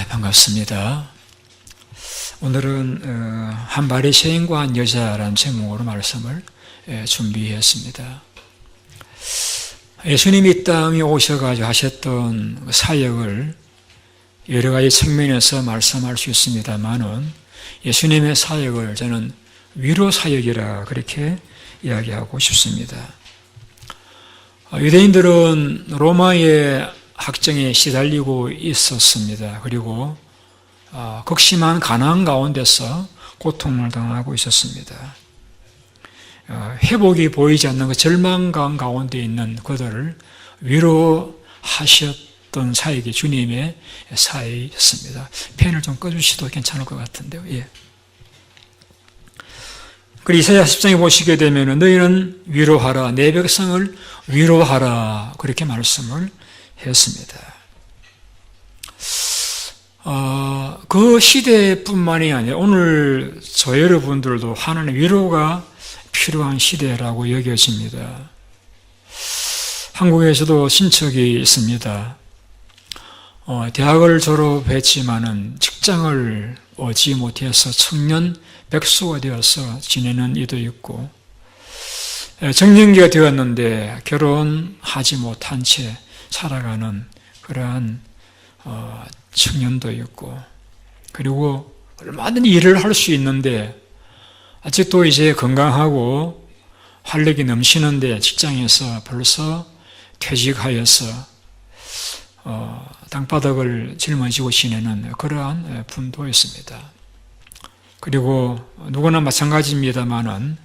반갑습니다. 오늘은 한 바리새인과 한 여자라는 제목으로 말씀을 준비했습니다. 예수님이 이 땅에 오셔가지고 하셨던 사역을 여러 가지 측면에서 말씀할 수 있습니다만은 예수님의 사역을 저는 위로 사역이라 그렇게 이야기하고 싶습니다. 유대인들은 로마의 학정에 시달리고 있었습니다. 그리고 극심한 가난 가운데서 고통을 당하고 있었습니다. 회복이 보이지 않는 그 절망감 가운데 있는 그들을 위로하셨던 사역이 주님의 사역이었습니다. 펜을 좀 꺼주셔도 괜찮을 것 같은데요. 예. 그리고 이사야 10장에 보시게 되면 너희는 위로하라, 내 백성을 위로하라 그렇게 말씀을 했습니다. 그 시대뿐만이 아니라 오늘 저 여러분들도 하나님의 위로가 필요한 시대라고 여겨집니다. 한국에서도 친척이 있습니다. 대학을 졸업했지만은 직장을 얻지 못해서 청년 백수가 되어서 지내는 이도 있고, 정년기가 되었는데 결혼하지 못한 채 살아가는 그러한 청년도 있고, 그리고 얼마든지 일을 할 수 있는데 아직도 이제 건강하고 활력이 넘치는데 직장에서 벌써 퇴직하여서 땅바닥을 짊어지고 지내는 그러한 분도 있습니다. 그리고 누구나 마찬가지입니다만은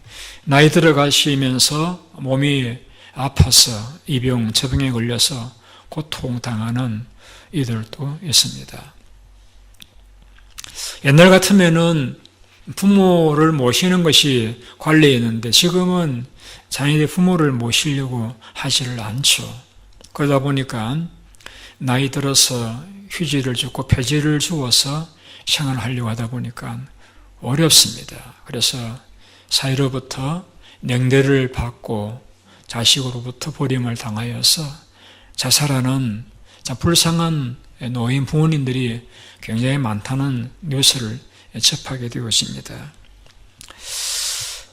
나이 들어가시면서 몸이 아파서 이병, 저병에 걸려서 고통당하는 이들도 있습니다. 옛날 같으면은 부모를 모시는 것이 관례였는데 지금은 자녀들이 부모를 모시려고 하지를 않죠. 그러다 보니까 나이 들어서 휴지를 주고 폐지를 주어서 생활하려고 하다 보니까 어렵습니다. 그래서 사회로부터 냉대를 받고 자식으로부터 버림을 당하여서 자살하는 불쌍한 노인 부모님들이 굉장히 많다는 뉴스를 접하게 되었습니다.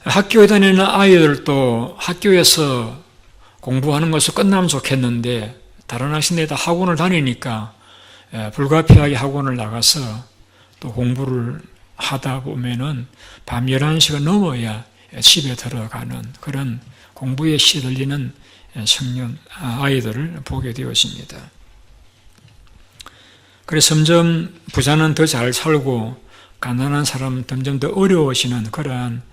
학교에 다니는 아이들도 학교에서 공부하는 것이 끝나면 좋겠는데 다른 학생들이 다 학원을 다니니까 불가피하게 학원을 나가서 또 공부를 하다 보면은 밤 11시가 넘어야 집에 들어가는 그런 공부에 시들리는 청년 아이들을 보게 되었습니다. 그래서 점점 부자는 더 잘 살고 가난한 사람은 점점 더 어려워지는 그러한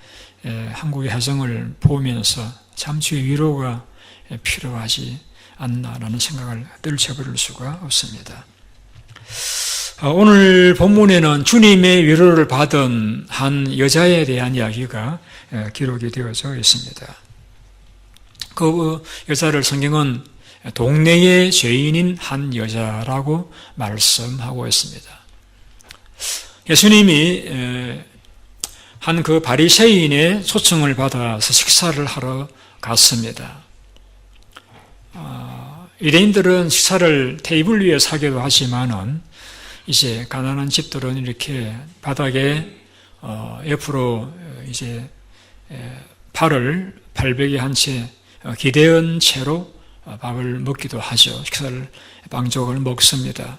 한국의 사정을 보면서 참 주의 위로가 필요하지 않나라는 생각을 떨쳐버릴 수가 없습니다. 오늘 본문에는 주님의 위로를 받은 한 여자에 대한 이야기가 기록이 되어져 있습니다. 그 여자를 성경은 동네의 죄인인 한 여자라고 말씀하고 있습니다. 예수님이 한 그 바리새인의 초청을 받아서 식사를 하러 갔습니다. 유대인들은 식사를 테이블 위에 사기도 하지만은 이제 가난한 집들은 이렇게 바닥에 옆으로 이제 발을 발베개 한 채 기대은 채로 밥을 먹기도 하죠. 식사를 빵족을 먹습니다.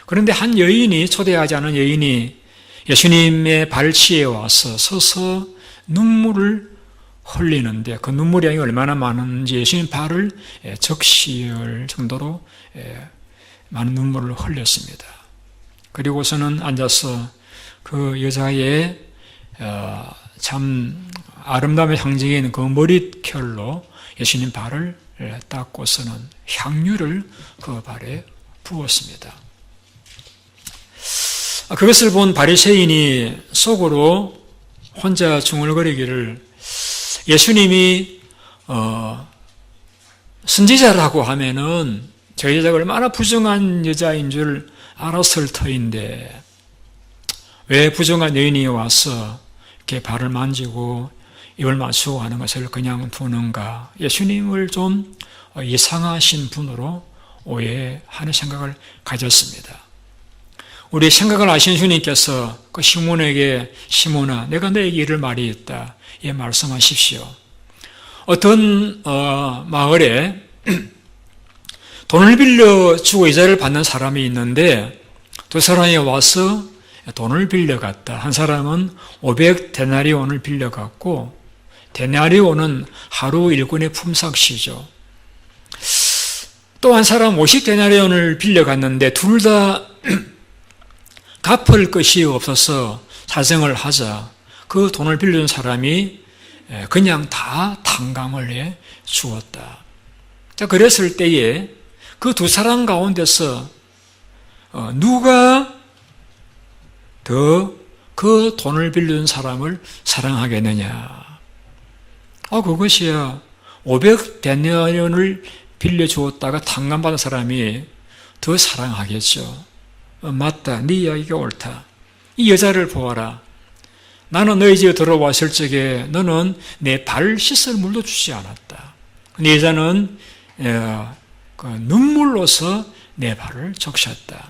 그런데 한 여인이 초대하지 않은 여인이 예수님의 발치에 와서 서서 눈물을 흘리는데 그 눈물이 얼마나 많은지 예수님 발을 적시할 정도로 많은 눈물을 흘렸습니다. 그리고서는 앉아서 그 여자의 참 아름다움의 상징인 그 머릿결로 예수님 발을 닦고서는 향유를 그 발에 부었습니다. 그것을 본 바리새인이 속으로 혼자 중얼거리기를 예수님이 선지자라고 하면은 저 여자가 얼마나 부정한 여자인 줄 알았을 터인데 왜 부정한 여인이 와서 이렇게 발을 만지고 입을 맞추고 하는 것을 그냥 두는가? 예수님을 좀 이상하신 분으로 오해하는 생각을 가졌습니다. 우리의 생각을 아시는 주님께서 그 시몬에게 시몬아 내가 너에게 이를 말이 있다. 예, 말씀하십시오. 어떤 마을에 돈을 빌려주고 이자를 받는 사람이 있는데 두 사람이 와서 돈을 빌려갔다. 한 사람은 500데나리온을 빌려갔고 데나리온은 하루 일꾼의 품삯이죠. 또 한 사람 50데나리온을 빌려갔는데 둘 다 갚을 것이 없어서 사정을 하자 그 돈을 빌려준 사람이 그냥 다 탕감을 해 주었다. 자, 그랬을 때에 그 두 사람 가운데서 누가 더 그 돈을 빌려준 사람을 사랑하겠느냐? 그것이야 500데나리온을 빌려주었다가 탕감받은 사람이 더 사랑하겠죠. 맞다. 네 이야기가 옳다. 이 여자를 보아라. 나는 너희 집에 들어왔을 적에 너는 내 발 씻을 물도 주지 않았다. 네 여자는 눈물로서 내 발을 적셨다.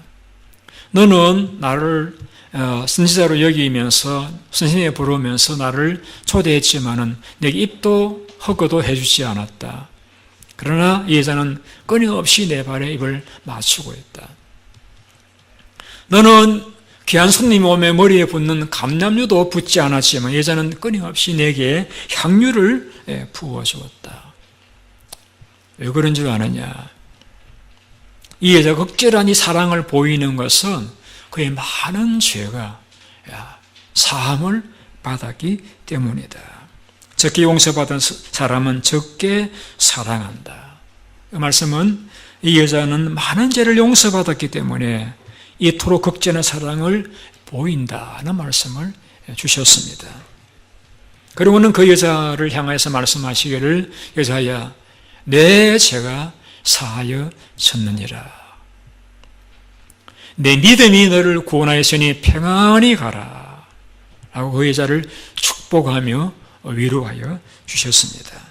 너는 나를 선지자로 여기면서 선생님에 부르면서 나를 초대했지만은 내게 입도 허거도 해주지 않았다. 그러나 이 여자는 끊임없이 내 발에 입을 맞추고 있다. 너는 귀한 손님이 오면 머리에 붓는 감람류도 붓지 않았지만 여자는 끊임없이 내게 향유를 부어주었다. 왜 그런 줄 아느냐? 이 여자가 극절한 이 사랑을 보이는 것은 그의 많은 죄가 사함을 받았기 때문이다. 적게 용서받은 사람은 적게 사랑한다. 그 말씀은 이 여자는 많은 죄를 용서받았기 때문에 이토록 극전의 사랑을 보인다는 말씀을 주셨습니다. 그리고는 그 여자를 향해서 말씀하시기를 여자야 내 죄가 사하여졌느니라. 내 믿음이 너를 구원하였으니 평안히 가라 라고 그 여자를 축복하며 위로하여 주셨습니다.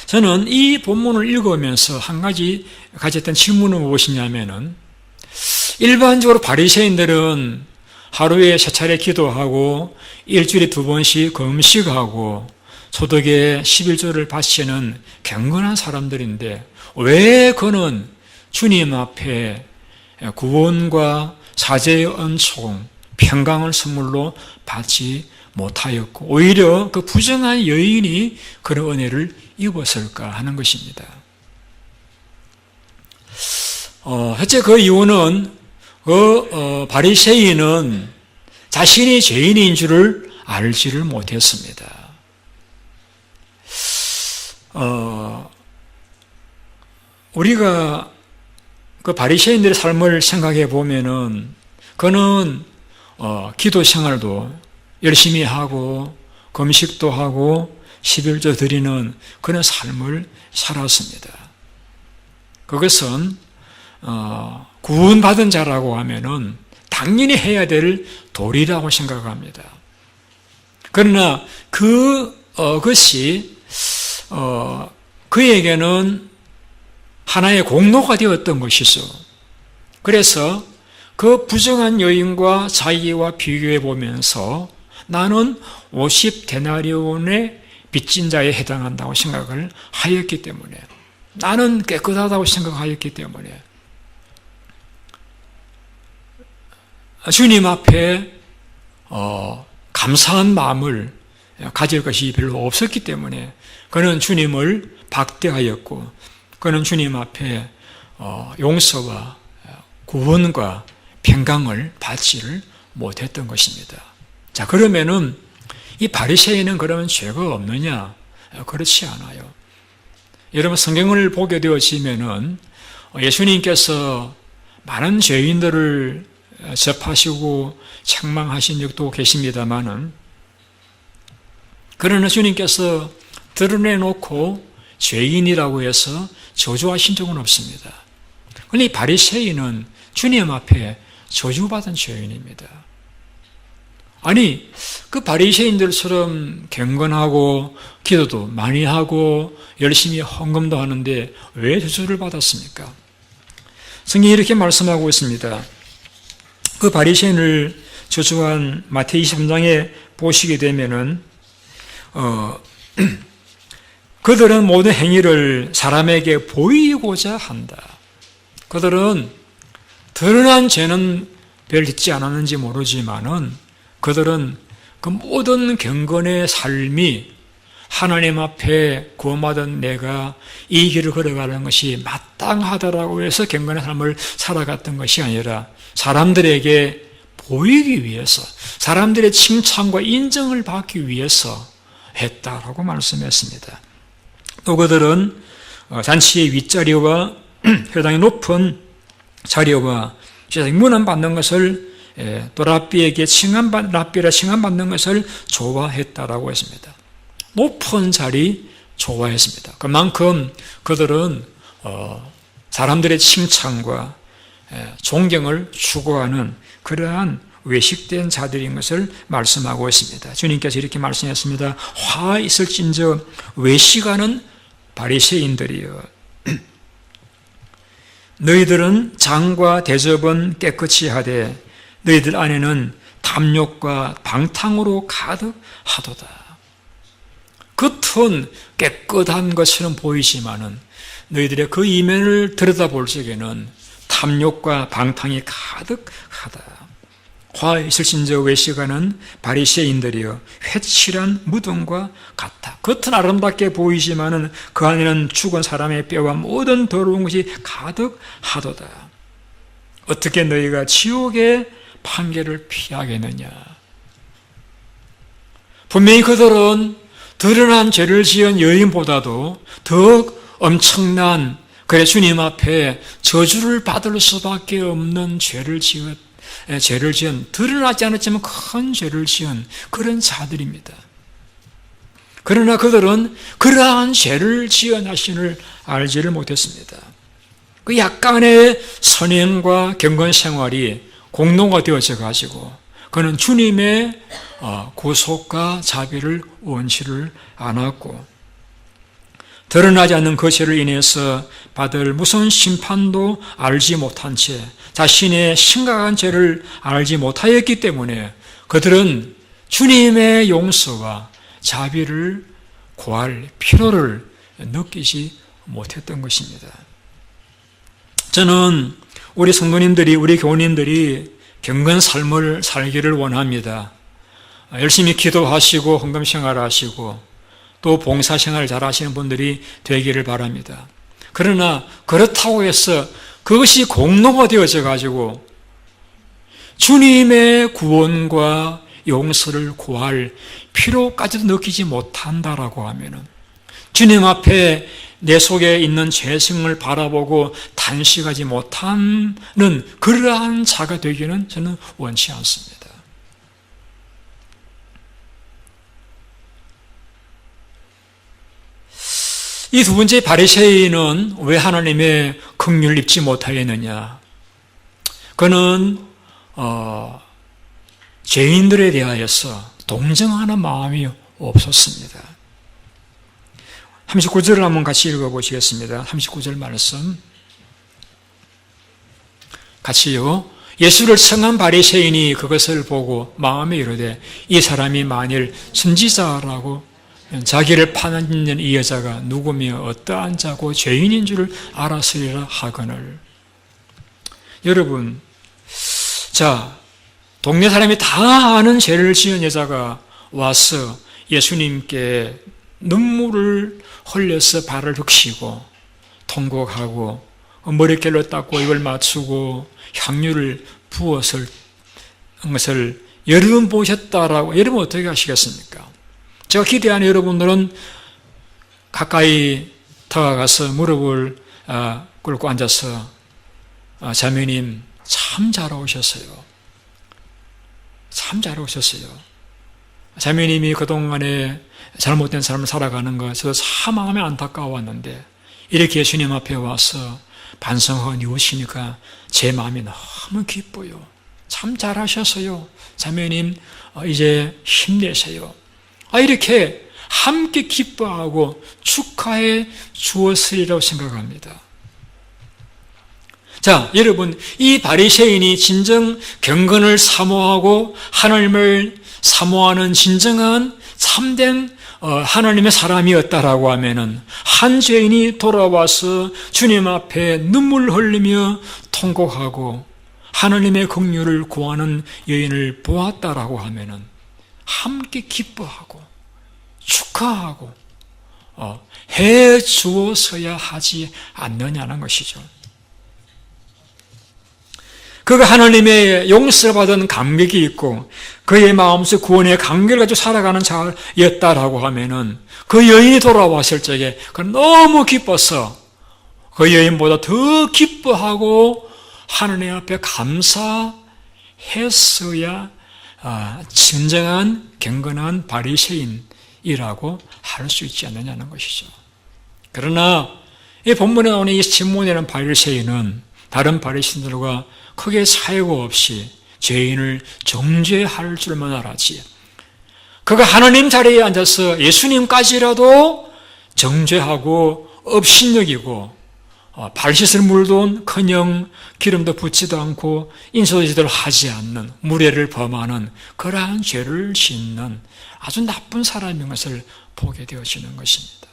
저는 이 본문을 읽으면서 한 가지 가졌던 질문은 무엇이냐면은 일반적으로 바리새인들은 하루에 3차례 기도하고 일주일에 2번씩 금식하고 소득의 11조를 바치는 경건한 사람들인데 왜 그는 주님 앞에 구원과 사죄의 은총, 평강을 선물로 받지 못하였고 오히려 그 부정한 여인이 그런 은혜를 입었을까 하는 것입니다. 첫째 그 이유는 바리새인은 자신이 죄인인 줄을 알지를 못했습니다. 우리가 그 바리새인들의 삶을 생각해 보면은 그는 기도 생활도 열심히 하고 금식도 하고 11조 드리는 그런 삶을 살았습니다. 그것은 구원받은 자라고 하면은 당연히 해야 될 도리라고 생각합니다. 그러나 그것이 그에게는 하나의 공로가 되었던 것이죠. 그래서 그 부정한 여인과 자기와 비교해 보면서 나는 50데나리온의 빚진 자에 해당한다고 생각을 하였기 때문에 나는 깨끗하다고 생각하였기 때문에 주님 앞에 감사한 마음을 가질 것이 별로 없었기 때문에 그는 주님을 박대하였고 그는 주님 앞에 용서와 구원과 평강을 받지를 못했던 것입니다. 자, 그러면은 이 바리새인은 그러면 죄가 없느냐? 그렇지 않아요. 여러분 성경을 보게 되어지면은 예수님께서 많은 죄인들을 접하시고 책망하신 적도 계십니다만은 그러나 주님께서 드러내놓고 죄인이라고 해서 저주하신 적은 없습니다. 그런데 이 바리새인은 주님 앞에 저주받은 죄인입니다. 아니, 그 바리새인들처럼 경건하고 기도도 많이 하고 열심히 헌금도 하는데 왜 저주를 받았습니까? 성경이 이렇게 말씀하고 있습니다. 그 바리새인을 저주한 마태이 23장에 보시게 되면은 그들은 모든 행위를 사람에게 보이고자 한다. 그들은 드러난 죄는 별 짓지 않았는지 모르지만은 그들은 그 모든 경건의 삶이 하나님 앞에 구원받은 내가 이 길을 걸어가는 것이 마땅하다라고 해서 경건의 삶을 살아갔던 것이 아니라 사람들에게 보이기 위해서, 사람들의 칭찬과 인정을 받기 위해서 했다라고 말씀했습니다. 또 그들은 잔치의 윗자리와 회당의 높은 자리와 문안받는 것을 또 랍비에게 랍비라 칭함받는 것을 좋아했다라고 했습니다. 높은 자리 좋아했습니다. 그만큼 그들은 사람들의 칭찬과 존경을 추구하는 그러한 외식된 자들인 것을 말씀하고 있습니다. 주님께서 이렇게 말씀했습니다. 화 있을진저 외식하는 바리새인들이여, 너희들은 장과 대접은 깨끗이 하되 너희들 안에는 탐욕과 방탕으로 가득하도다. 겉은 깨끗한 것처럼 보이지만은 너희들의 그 이면을 들여다볼 적에는 탐욕과 방탕이 가득하다. 화 있을진저 외식하는 바리새인들이여 회칠한 무덤과 같다. 겉은 아름답게 보이지만은 그 안에는 죽은 사람의 뼈와 모든 더러운 것이 가득하도다. 어떻게 너희가 지옥의 판결을 피하겠느냐. 분명히 그들은 드러난 죄를 지은 여인보다도 더 엄청난, 그래 주님 앞에 저주를 받을 수밖에 없는 죄를 지은 드러나지 않았지만 큰 죄를 지은 그런 자들입니다. 그러나 그들은 그러한 죄를 지은 자신을 알지를 못했습니다. 그 약간의 선행과 경건 생활이 공로가 되어져 가지고 그는 주님의 구속과 자비를 원치를 않았고 드러나지 않는 그 죄를 인해서 받을 무슨 심판도 알지 못한 채 자신의 심각한 죄를 알지 못하였기 때문에 그들은 주님의 용서와 자비를 구할 필요를 느끼지 못했던 것입니다. 저는 우리 성도님들이, 우리 교우님들이 경건 삶을 살기를 원합니다. 열심히 기도하시고 헌금생활 하시고 또 봉사생활 잘 하시는 분들이 되기를 바랍니다. 그러나 그렇다고 해서 그것이 공로가 되어져 가지고 주님의 구원과 용서를 구할 필요까지도 느끼지 못한다라고 하면은 주님 앞에 내 속에 있는 죄성을 바라보고 단식하지 못하는 그러한 자가 되기는 저는 원치 않습니다. 이 두 번째 바리새인은 왜 하나님의 긍휼을 입지 못하였느냐? 그는 죄인들에 대하여서 동정하는 마음이 없었습니다. 39절을 한번 같이 읽어보시겠습니다. 39절 말씀 같이요. 예수를 청한 바리새인이 그것을 보고 마음에 이르되 이 사람이 만일 선지자라고 자기를 파는 이 여자가 누구며 어떠한 자고 죄인인 줄을 알았으리라 하거늘. 여러분, 자, 동네 사람이 다 아는 죄를 지은 여자가 와서 예수님께 눈물을 흘려서 발을 흙시고 통곡하고 머리결로 닦고 입을 맞추고 향유를 부었을 것을 여러분 보셨다라고, 여러분 어떻게 하시겠습니까? 제가 기대하는 여러분들은 가까이 다가가서 무릎을 꿇고 앉아서 자매님 참 잘오셨어요. 참 잘오셨어요. 자매님이 그동안에 잘못된 삶을 살아가는 것 저도 참 마음에 안타까웠는데 이렇게 예수님 앞에 와서 반성하고 누우시니까 제 마음이 너무 기뻐요. 참 잘하셨어요. 자매님 이제 힘내세요. 이렇게 함께 기뻐하고 축하해 주었으리라고 생각합니다. 자, 여러분, 이 바리새인이 진정 경건을 사모하고 하나님을 사모하는 진정한 참된 하나님의 사람이었다라고 하면은 한 죄인이 돌아와서 주님 앞에 눈물 흘리며 통곡하고 하나님의 긍휼을 구하는 여인을 보았다라고 하면은 함께 기뻐하고 축하하고 해 주었어야 하지 않느냐는 것이죠. 그가 하나님의 용서를 받은 감격이 있고 그의 마음속 구원의 감격을 가지고 살아가는 자였다라고 하면은 그 여인이 돌아왔을 적에 그는 너무 기뻐서 그 여인보다 더 기뻐하고 하나님 앞에 감사했어야 진정한 경건한 바리새인이라고 할 수 있지 않느냐는 것이죠. 그러나 이 본문에 나오는 이 시몬이라는 바리새인은 다른 바리새인들과 크게 차이가 없이 죄인을 정죄할 줄만 알았지. 그가 하나님 자리에 앉아서 예수님까지라도 정죄하고 업신여기고 발 씻을 물도 커녕 기름도 붓지도 않고 인소도 제대로 하지 않는 무례를 범하는 그러한 죄를 짓는 아주 나쁜 사람인 것을 보게 되어지는 것입니다.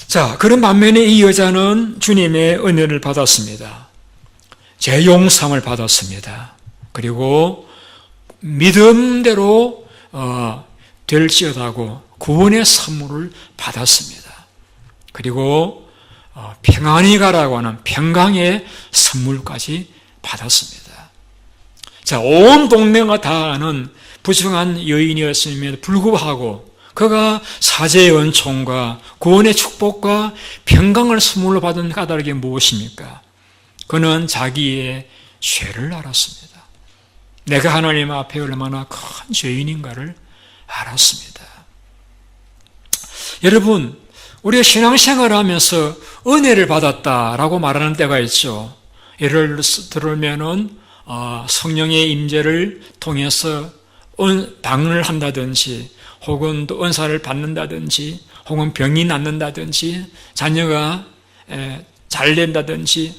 자, 그런 반면에 이 여자는 주님의 은혜를 받았습니다. 죄 용서함을 받았습니다. 그리고 믿음대로 될지어다고 구원의 선물을 받았습니다. 그리고 평안히 가라고 하는 평강의 선물까지 받았습니다. 자, 온 동네가 다 아는 부정한 여인이었음에도 불구하고 그가 사제의 은총과 구원의 축복과 평강을 선물로 받은 까닭이 무엇입니까? 그는 자기의 죄를 알았습니다. 내가 하나님 앞에 얼마나 큰 죄인인가를 알았습니다. 여러분, 우리가 신앙생활을 하면서 은혜를 받았다라고 말하는 때가 있죠. 예를 들면은 성령의 임재를 통해서 방언을 한다든지 혹은 또 은사를 받는다든지 혹은 병이 낫는다든지 자녀가 잘 된다든지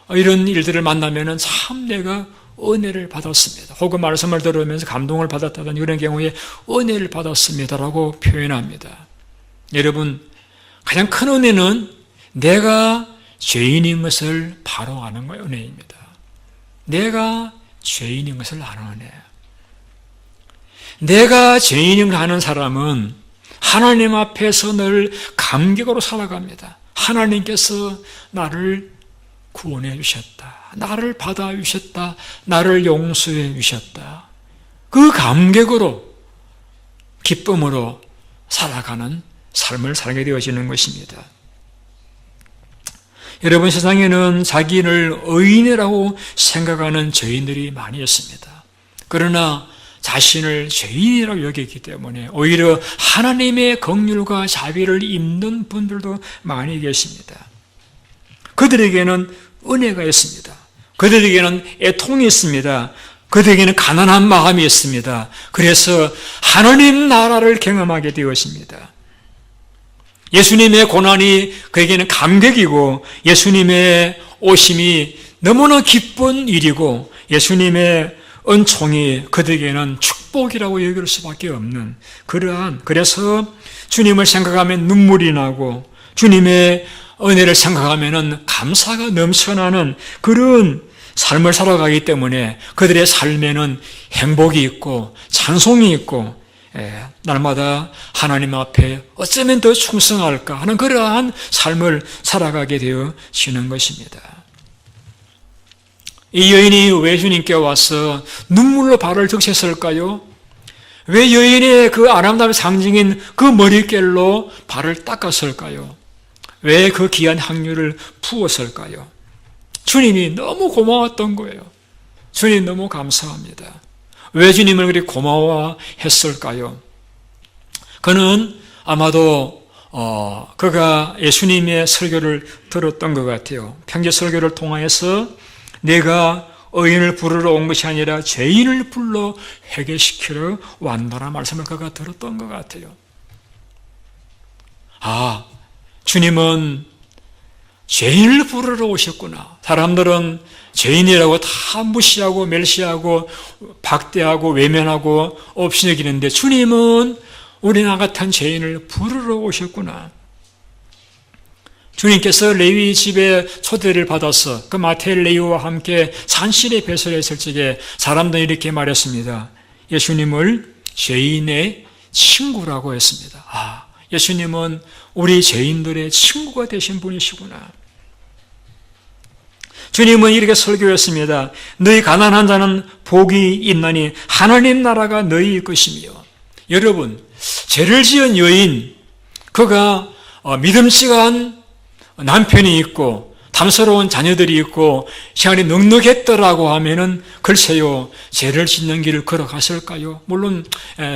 이런 일들을 만나면은 참 내가 은혜를 받았습니다. 혹은 말씀을 들으면서 감동을 받았다든지 이런 경우에 은혜를 받았습니다라고 표현합니다. 여러분, 가장 큰 은혜는 내가 죄인인 것을 바로 아는 거예요. 은혜입니다. 내가 죄인인 것을 아는 은혜. 내가 죄인인 걸 아는 사람은 하나님 앞에서 늘 감격으로 살아갑니다. 하나님께서 나를 구원해 주셨다. 나를 받아 주셨다. 나를 용서해 주셨다. 그 감격으로 기쁨으로 살아가는 삶을 살게 되어지는 것입니다. 여러분, 세상에는 자기를 의인이라고 생각하는 죄인들이 많이 있습니다. 그러나 자신을 죄인이라고 여기기 때문에 오히려 하나님의 긍휼과 자비를 입는 분들도 많이 계십니다. 그들에게는 은혜가 있습니다. 그들에게는 애통이 있습니다. 그들에게는 가난한 마음이 있습니다. 그래서 하나님 나라를 경험하게 되었습니다. 예수님의 고난이 그에게는 감격이고 예수님의 오심이 너무나 기쁜 일이고 예수님의 은총이 그들에게는 축복이라고 여길 수밖에 없는 그래서 주님을 생각하면 눈물이 나고 주님의 은혜를 생각하면 감사가 넘쳐나는 그런 삶을 살아가기 때문에 그들의 삶에는 행복이 있고 찬송이 있고 날마다 하나님 앞에 어쩌면 더 충성할까 하는 그러한 삶을 살아가게 되어지는 것입니다. 이 여인이 왜 주님께 와서 눈물로 발을 적셨을까요? 왜 여인의 그 아름다운 상징인 그 머릿결로 발을 닦았을까요? 왜 그 귀한 향유를 부었을까요? 주님이 너무 고마웠던 거예요. 주님 너무 감사합니다. 왜 주님을 그렇게 고마워했을까요? 그는 아마도 그가 예수님의 설교를 들었던 것 같아요. 평지 설교를 통하여서 내가 의인을 부르러 온 것이 아니라 죄인을 불러 회개시키러 왔노라 말씀을 그가 들었던 것 같아요. 주님은 죄인을 부르러 오셨구나. 사람들은 죄인이라고 다 무시하고 멸시하고 박대하고 외면하고 없이 여기는데 주님은 우리나 같은 죄인을 부르러 오셨구나. 주님께서 레위 집에 초대를 받아서 그 마텔 레위와 함께 산실에 배설했을 적에 사람들이 이렇게 말했습니다. 예수님을 죄인의 친구라고 했습니다. 예수님은 우리 죄인들의 친구가 되신 분이시구나. 주님은 이렇게 설교했습니다. 너희 가난한 자는 복이 있나니 하나님 나라가 너희일 것이며. 여러분, 죄를 지은 여인, 그가 믿음직한 남편이 있고 탐스러운 자녀들이 있고 시간이 넉넉했더라고 하면은 글쎄요, 죄를 짓는 길을 걸어갔을까요? 물론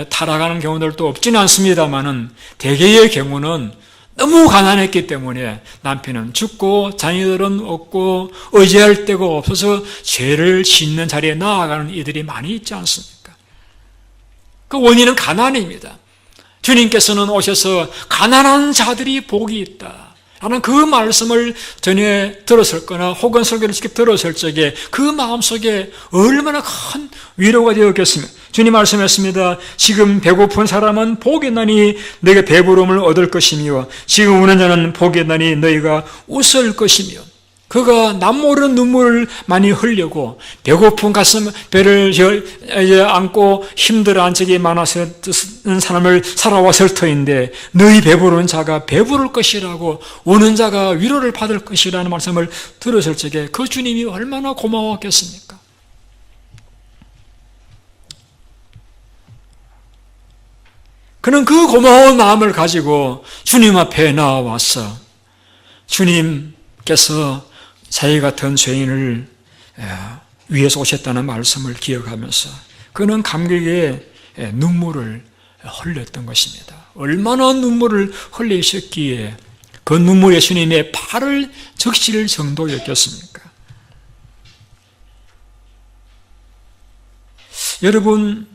타락하는 경우들도 없지는 않습니다만은 대개의 경우는 너무 가난했기 때문에 남편은 죽고 자녀들은 없고 의지할 데가 없어서 죄를 짓는 자리에 나아가는 이들이 많이 있지 않습니까? 그 원인은 가난입니다. 주님께서는 오셔서 가난한 자들이 복이 있다 라는 그 말씀을 전에 들었을 거나 혹은 설교를 직접 들었을 적에 그 마음속에 얼마나 큰 위로가 되었겠습니까? 주님 말씀했습니다. 지금 배고픈 사람은 복이 있나니 너희가 배부름을 얻을 것이며 지금 우는 자는 복이 있나니 너희가 웃을 것이며. 그가 남 모르는 눈물을 많이 흘리고 배고픈 가슴 배를 안고 힘들어한 적이 많아서 사람을 살아왔을 터인데 너희 배부른 자가 배부를 것이라고 우는 자가 위로를 받을 것이라는 말씀을 들었을 적에 그 주님이 얼마나 고마웠겠습니까? 그는 그 고마운 마음을 가지고 주님 앞에 나와서 주님께서 자기 같은 죄인을 위해서 오셨다는 말씀을 기억하면서 그는 감격에 눈물을 흘렸던 것입니다. 얼마나 눈물을 흘리셨기에 그 눈물이 예수님의 발을 적실 정도였겠습니까? 여러분,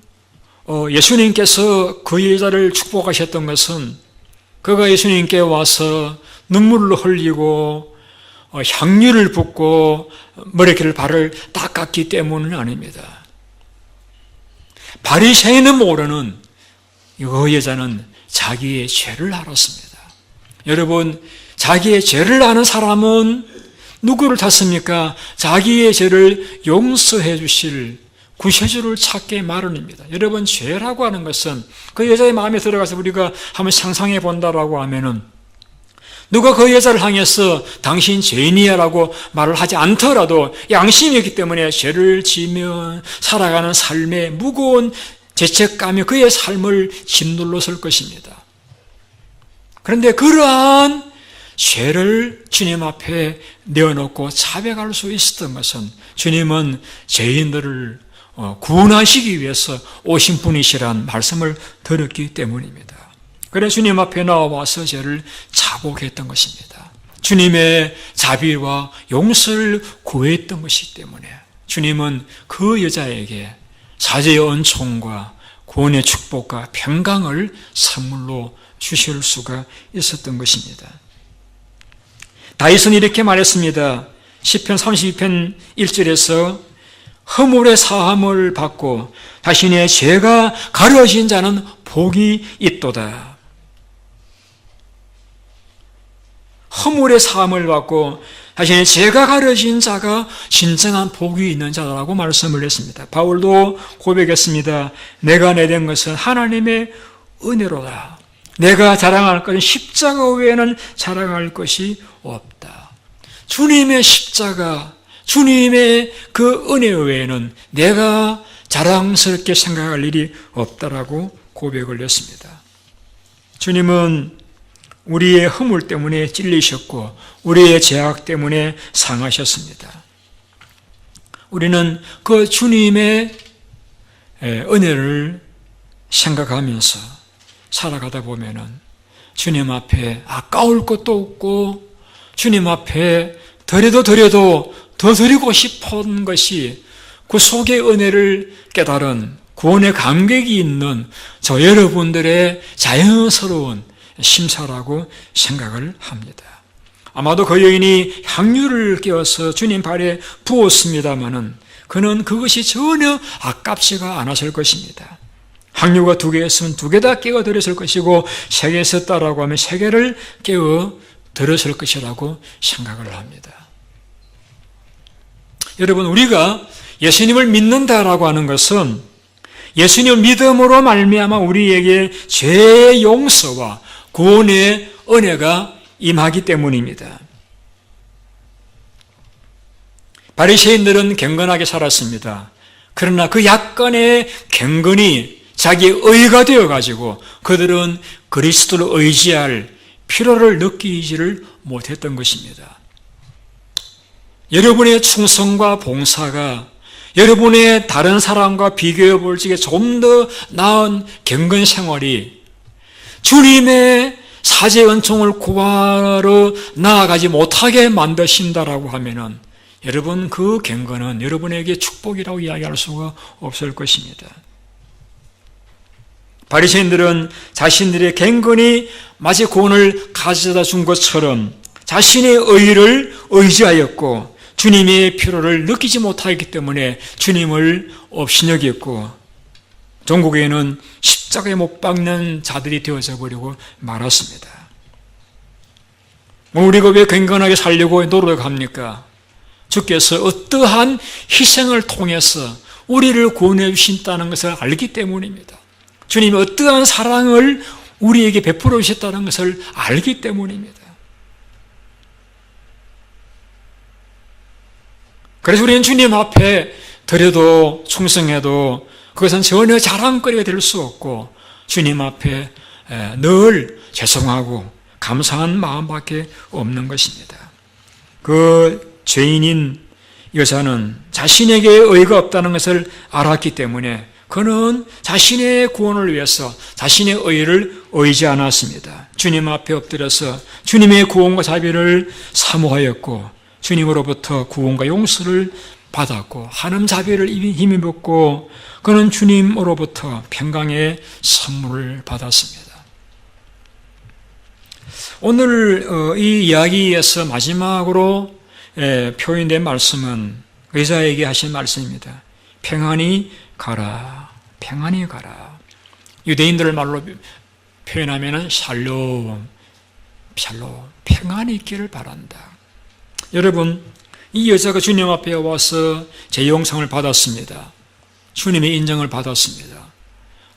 예수님께서 그 여자를 축복하셨던 것은 그가 예수님께 와서 눈물을 흘리고 향유를 붓고 머리카락을 발을 닦았기 때문은 아닙니다. 바리새인은 모르는 그 여자는 자기의 죄를 알았습니다. 여러분, 자기의 죄를 아는 사람은 누구를 찾습니까? 자기의 죄를 용서해 주실 구세주를 찾게 마련입니다. 여러분, 죄라고 하는 것은 그 여자의 마음에 들어가서 우리가 한번 상상해 본다라고 하면은 누가 그 여자를 향해서 당신 죄인이야 라고 말을 하지 않더라도 양심이 있기 때문에 죄를 지으며 살아가는 삶에 무거운 죄책감이 그의 삶을 짓눌렀을 것입니다. 그런데 그러한 죄를 주님 앞에 내어놓고 자백할 수 있었던 것은 주님은 죄인들을 구원하시기 위해서 오신 분이시란 말씀을 들었기 때문입니다. 그래서 주님 앞에 나와서 죄를 자복했던 것입니다. 주님의 자비와 용서를 구했던 것이기 때문에 주님은 그 여자에게 사죄의 은총과 구원의 축복과 평강을 선물로 주실 수가 있었던 것입니다. 다윗은 이렇게 말했습니다. 시편 32편 1절에서 허물의 사함을 받고 자신의 죄가 가려진 자는 복이 있도다. 허물의 사함을 받고 자신의 죄가 가려진 자가 진정한 복이 있는 자라고 말씀을 했습니다. 바울도 고백했습니다. 내가 내된 것은 하나님의 은혜로다. 내가 자랑할 것은 십자가 외에는 자랑할 것이 없다. 주님의 십자가, 주님의 그 은혜 외에는 내가 자랑스럽게 생각할 일이 없다라고 고백을 했습니다. 주님은 우리의 허물 때문에 찔리셨고 우리의 죄악 때문에 상하셨습니다. 우리는 그 주님의 은혜를 생각하면서 살아가다 보면은 주님 앞에 아까울 것도 없고 주님 앞에 드려도 더 드리고 싶은 것이 그 속의 은혜를 깨달은 구원의 감격이 있는 저 여러분들의 자연스러운 심사라고 생각을 합니다. 아마도 그 여인이 향유를 깨어서 주님 발에 부었습니다마는 그는 그것이 전혀 아깝지가 않았을 것입니다. 향유가 2개였으면 2개 다 깨어 들었을 것이고 3개 있었다라고 하면 3개를 깨어 들었을 것이라고 생각을 합니다. 여러분, 우리가 예수님을 믿는다라고 하는 것은 예수님을 믿음으로 말미암아 우리에게 죄의 용서와 구원의 은혜가 임하기 때문입니다. 바리새인들은 경건하게 살았습니다. 그러나 그 약간의 경건이 자기의 의가 되어가지고 그들은 그리스도를 의지할 필요를 느끼지를 못했던 것입니다. 여러분의 충성과 봉사가 여러분의 다른 사람과 비교해 볼 적에 좀 더 나은 경건 생활이 주님의 사죄 은총을 구하러 나아가지 못하게 만드신다라고 하면은 여러분, 그 경건은 여러분에게 축복이라고 이야기할 수가 없을 것입니다. 바리새인들은 자신들의 경건이 마치 구원을 가져다 준 것처럼 자신의 의를 의지하였고 주님의 필요를 느끼지 못하였기 때문에 주님을 업신여겼고 종국에는 십자가에 못 박는 자들이 되어져 버리고 말았습니다. 우리가 왜 경건하게 살려고 노력합니까? 주께서 어떠한 희생을 통해서 우리를 구원해 주신다는 것을 알기 때문입니다. 주님이 어떠한 사랑을 우리에게 베풀어 주셨다는 것을 알기 때문입니다. 그래서 우리는 주님 앞에 드려도 충성해도 그것은 전혀 자랑거리가 될 수 없고 주님 앞에 늘 죄송하고 감사한 마음밖에 없는 것입니다. 그 죄인인 여자는 자신에게 의가 없다는 것을 알았기 때문에 그는 자신의 구원을 위해서 자신의 의를 의지 않았습니다. 주님 앞에 엎드려서 주님의 구원과 자비를 사모하였고 주님으로부터 구원과 용서를 받았고 하나님 자비를 힘입었고 그는 주님으로부터 평강의 선물을 받았습니다. 오늘 이 이야기에서 마지막으로 표현된 말씀은 의사에게 하신 말씀입니다. 평안히 가라, 평안히 가라. 유대인들 말로 표현하면 샬롬, 평안이 있기를 바란다. 여러분, 이 여자가 주님 앞에 와서 재용상을 받았습니다. 주님의 인정을 받았습니다.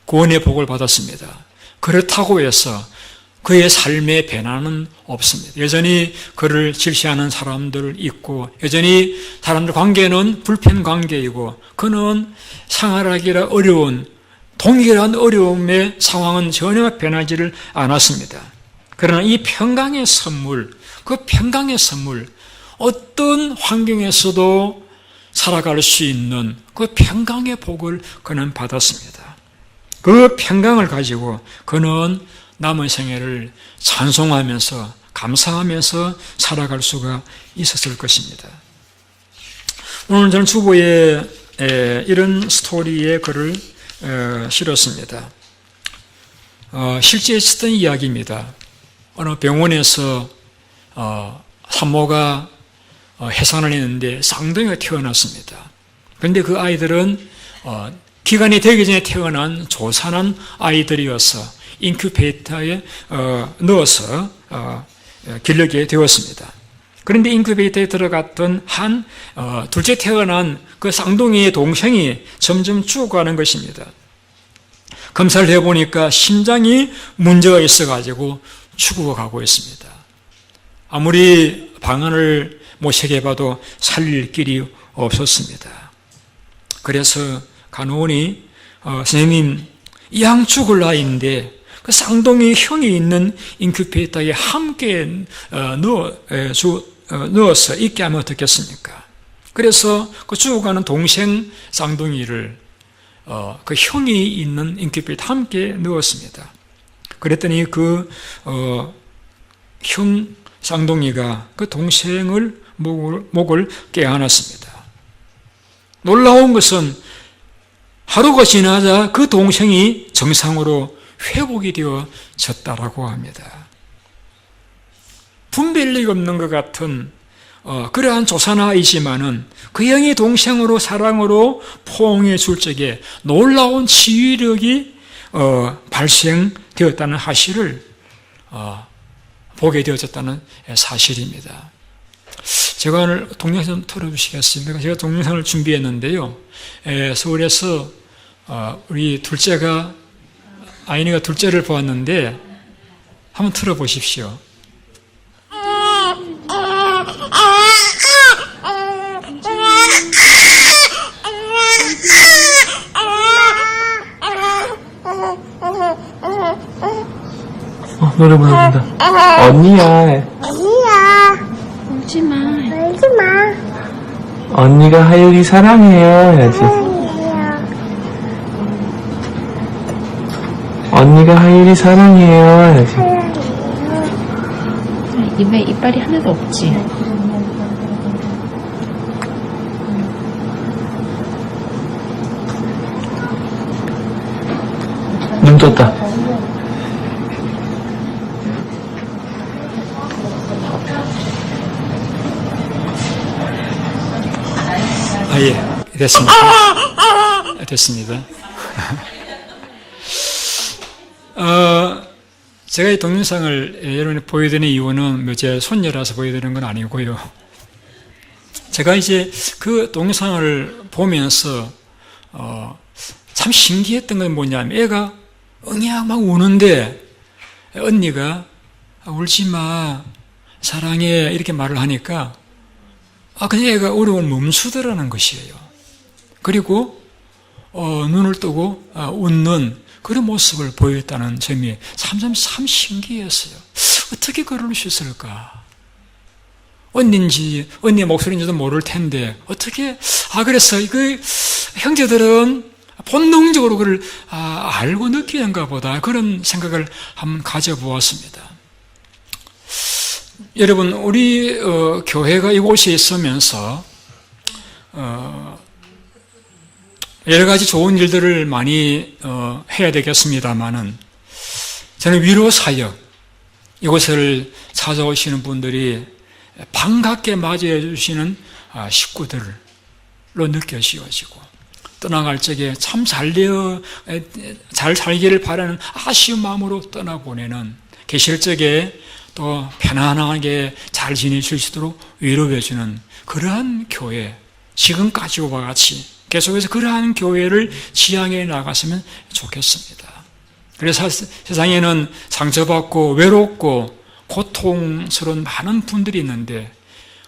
구원의 복을 받았습니다. 그렇다고 해서 그의 삶의 변화는 없습니다. 여전히 그를 질시하는 사람들 있고 여전히 사람들 관계는 불편 관계이고 그는 생활하기가 어려운 동일한 어려움의 상황은 전혀 변하지를 않았습니다. 그러나 이 평강의 선물, 그 평강의 선물, 어떤 환경에서도 살아갈 수 있는 그 평강의 복을 그는 받았습니다. 그 평강을 가지고 그는 남은 생애를 찬송하면서 감사하면서 살아갈 수가 있었을 것입니다. 오늘 저는 주보에 이런 스토리의 글을 실었습니다. 실제 있었던 이야기입니다. 어느 병원에서 산모가 해산을 했는데 쌍둥이가 태어났습니다. 그런데 그 아이들은 기간이 되기 전에 태어난 조산한 아이들이어서 인큐베이터에 넣어서 기르게 되었습니다. 그런데 인큐베이터에 들어갔던 둘째 태어난 그 쌍둥이의 동생이 점점 죽어가는 것입니다. 검사를 해보니까 심장이 문제가 있어가지고 죽어가고 있습니다. 아무리 방안을 모색해봐도 살릴 길이 없었습니다. 그래서 간호원이 선생님, 양 죽을 아이인데 그 쌍둥이 형이 있는 인큐베이터에 함께 넣어서 있게 하면 어떻겠습니까? 그래서 그 죽어가는 동생 쌍둥이를 그 형이 있는 인큐베이터에 함께 넣었습니다. 그랬더니 그 형 쌍둥이가 그 동생을 목을 깨어났습니다. 놀라운 것은 하루가 지나자 그 동생이 정상으로 회복이 되어졌다라고 합니다. 분별력이 없는 것 같은 그러한 조사나이지만은 그 영이 동생으로 사랑으로 포옹해 줄 적에 놀라운 치유력이 발생되었다는 사실을 보게 되어졌다는 사실입니다. 제가 오늘 동영상 틀어주시겠습니까? 제가 동영상을 준비했는데요. 서울에서 우리 둘째가 아이니가 둘째를 보았는데 한번 틀어보십시오. 노래 부른다. 언니야. 울지 마. 언니가 하율이 사랑해요. 해야지. 언니가 하율이 사랑해요. 해야지. 입에 이빨이 하나도 없지. 눈 떴다. 예, 됐습니다. 됐습니다. 제가 이 동영상을 여러분이 보여드리는 이유는 제 손녀라서 보여드리는 건 아니고요. 제가 이제 그 동영상을 보면서 참 신기했던 건 뭐냐면 애가 응약 막 우는데 언니가 울지 마, 사랑해 이렇게 말을 하니까 그냥 애가 울음을 멈추더라는 것이에요. 그리고 눈을 뜨고 웃는 그런 모습을 보였다는 점이 참 신기했어요. 어떻게 그럴 수 있을까? 언니인지 언니의 목소리인지도 모를 텐데 어떻게 그래서 그 형제들은 본능적으로 그걸 알고 느끼는가 보다 그런 생각을 한번 가져보았습니다. 여러분 우리 교회가 이곳에 있으면서 여러 가지 좋은 일들을 많이 해야 되겠습리다마는 저는 위로사역 이곳을 찾아오시는 분들이 반갑게 맞이해 주시는 식구들로 느껴지어지고 떠나갈 적에 참 잘 살기를 바라는 아쉬운 마음으로 떠나보내는 계실 적에 또 편안하게 잘 지내실 수 있도록 위로해주는 그러한 교회, 지금까지와 같이 계속해서 그러한 교회를 지향해 나갔으면 좋겠습니다. 그래서 세상에는 상처받고 외롭고 고통스러운 많은 분들이 있는데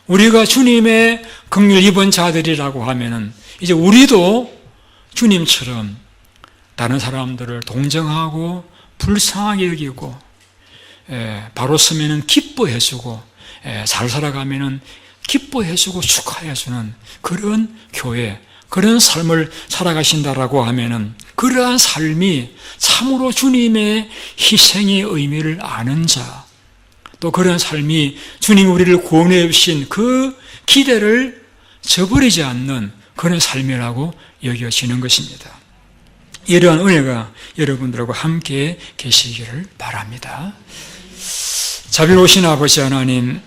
우리가 주님의 긍휼 입은 자들이라고 하면은 이제 우리도 주님처럼 다른 사람들을 동정하고 불쌍하게 여기고 바로 서면은 기뻐해주고 잘 살아가면은 기뻐해주고 축하해주는 그런 교회, 그런 삶을 살아가신다라고 하면은 그러한 삶이 참으로 주님의 희생의 의미를 아는 자, 또 그런 삶이 주님 우리를 구원해 주신 그 기대를 저버리지 않는 그런 삶이라고 여겨지는 것입니다. 이러한 은혜가 여러분들하고 함께 계시기를 바랍니다. 자비로우신 아버지 하나님,